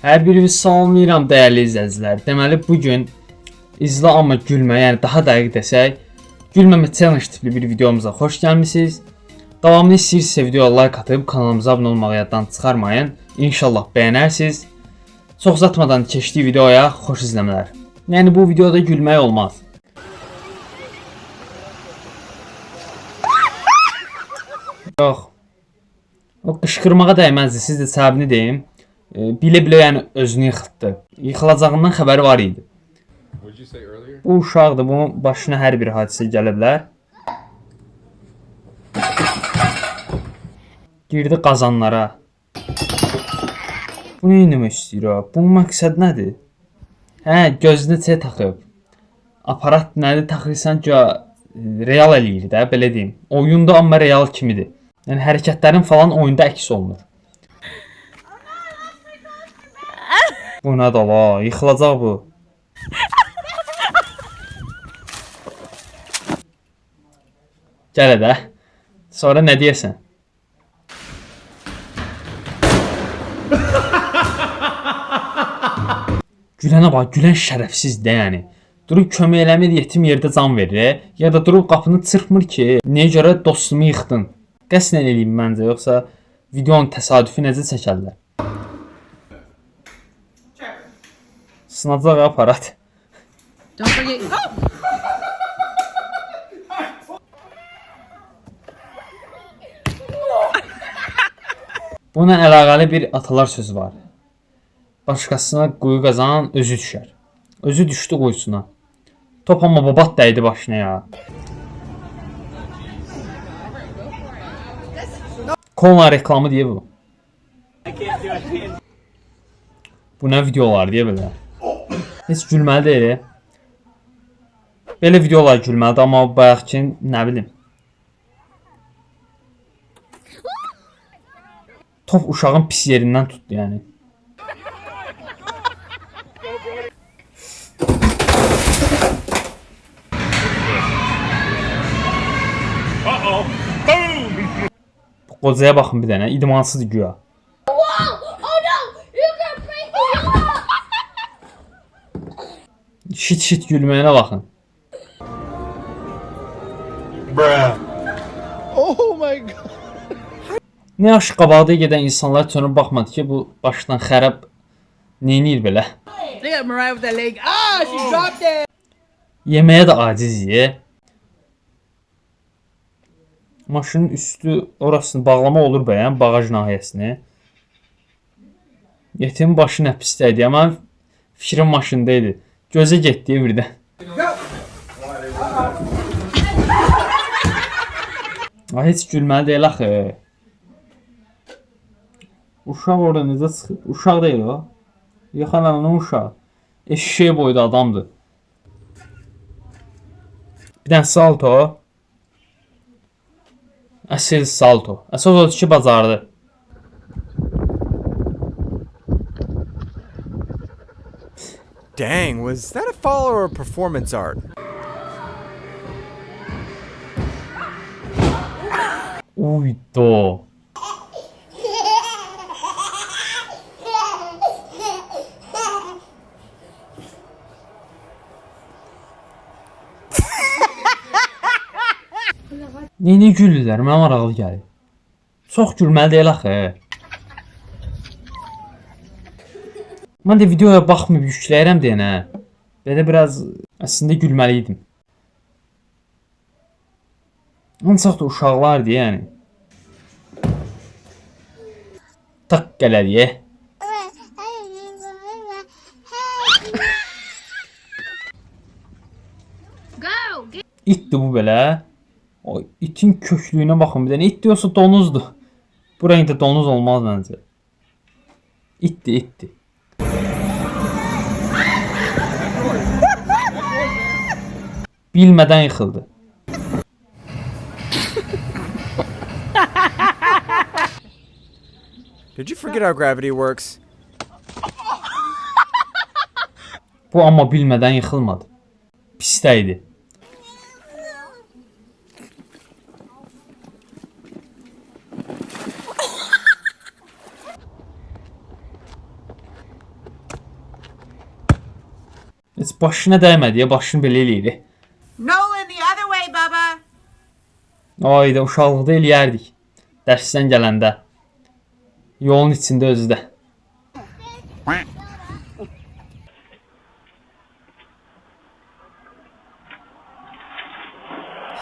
Hər birinizi salamlayıram dəyərli izləyicilər. Deməli bugün izlə amma gülmə, yəni daha dəqiq desək, gülməmə challenge tipli bir videomuza xoş gəlmisiniz. Davamlı istəyirsinizsə videoya like atıb kanalımıza abunə olmağı yaddan çıxarmayın. İnşallah bəyənərsiniz. Çox uzatmadan keçdik videoya, xoş izləmələr. Yəni bu videoda gülmək olmaz. Yox. O qışqırmağa dəyməzdi, siz də səbəbini deyim. Bilə-bilə yəni özünü yıxıldı. Yıxılacağından xəbəri var idi. Bu uşaqdır, bunun başına hər bir hadisə gələ bilər. Girdi qazanlara. Bu nə etmək istəyir o? Bunun məqsəd nədir? Hə, gözünə C taxıb. Aparat nədir taxırsan ki, real eləyir də, belə deyim. Oyunda amma real kimidir. Yəni hərəkətlərin falan oyunda əks olunur. Bu nə da la, yıxılacaq bu. Gələ də. Sonra nə deyəsən? Gülənə bax, gülən şərəfsizdir yəni. Durub kömək eləmir, yetim yerdə can verir, ya da durub qapını çırpmır ki, nəyə görə dostumu yıxdın? Qəsdən eləyim məncə, yoxsa videonun təsadüfi necə çəkərlər? Sınacaq aparat. Buna əlaqəli bir atalar sözü var. Başqasına quyu qazanan özü düşər. Özü düşdü quyusuna. Top amma babat dəydi başına ya. Kola reklamı diye bu. Bu nə videolar deyə belə. Heç gülməli deyil. Belə videolar gülməlidir, amma bayaqki nə bilim. Top uşağın pis yerindən tutdu yəni. Bu qocaya baxın bir dənə, idmansızdır güya. Şit gülməyinə baxın. Oh my god. Nə yaxşı qabaqda gedən insanlar çönüb baxmadı ki, bu başdan xərab neynir belə. Look at Mariah with that leg. Ah, she dropped it. Yeməyə də acizik. Maşının üstü orasını bağlama olur bəyən, bağaj nahiyəsini. Yetimin başı nə pisdəydi, amma fikrim maşındaydı. Gözə getdi birdən. Heç gülməli deyil axı. Uşaq orada necə çıxıb? Uşaq deyil o. Yaxananın uşaq. Eşeği boyda adamdır. Bir dənə salto. Əsl salto. Əsas odur ki, bacardı. Dang, was that a fall or a performance art? Uydu. Neyini gülürlər? Mənə maraqlı gəlir. Çox gülməli deyil axı. Mən də videoya baxmayıb yükləyirəm deyənə. Belə biraz əslində gülməli idim. Ancaq da uşaqlardır yəni. Tak gələliyə. İtdir bu belə. O itin köklüyünə baxın bir dənə. İt diyorsa donuzdur. Bu rəngdə donuz olmaz məncə. İtdir. Bilmədən yıxıldı. Did you forget how gravity works? Bu amma bilmədən yıxılmadı. Pisdəydi. Heç başına dəymədi ya, başını belə eləyir. No, in the other way, Bubba. Ayda uşaqlıqda eləyərdik. Dərsdən gələndə. Yolun içində özü də.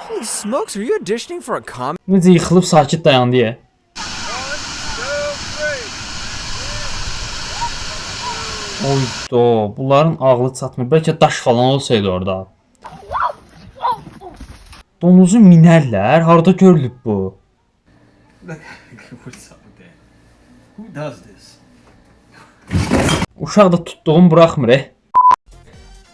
Holy smokes, are you auditioning for a comedy? Necə yıxılıb sakit dayandı ya. Oydo, bunların ağlı çatmır. Bəlkə daş falan olsaydı orada. Donuzu minərlər. Harda görülüb bu? What's up with that? Who does this? Uşaq da tutduğum buraxmır.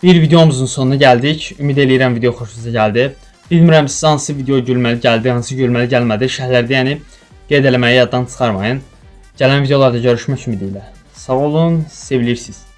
Bir videomuzun sonuna gəldik. Ümid eləyirəm video xoşunuza gəldi. Bilmirəm sizə hansı video gülməli gəldi, hansı gülməli gəlmədi. Şərhlərdə yəni qeyd eləməyi yaddan çıxarmayın. Gələn videolarda görüşmək ümidi ilə. Sağ olun, sevilirsiniz.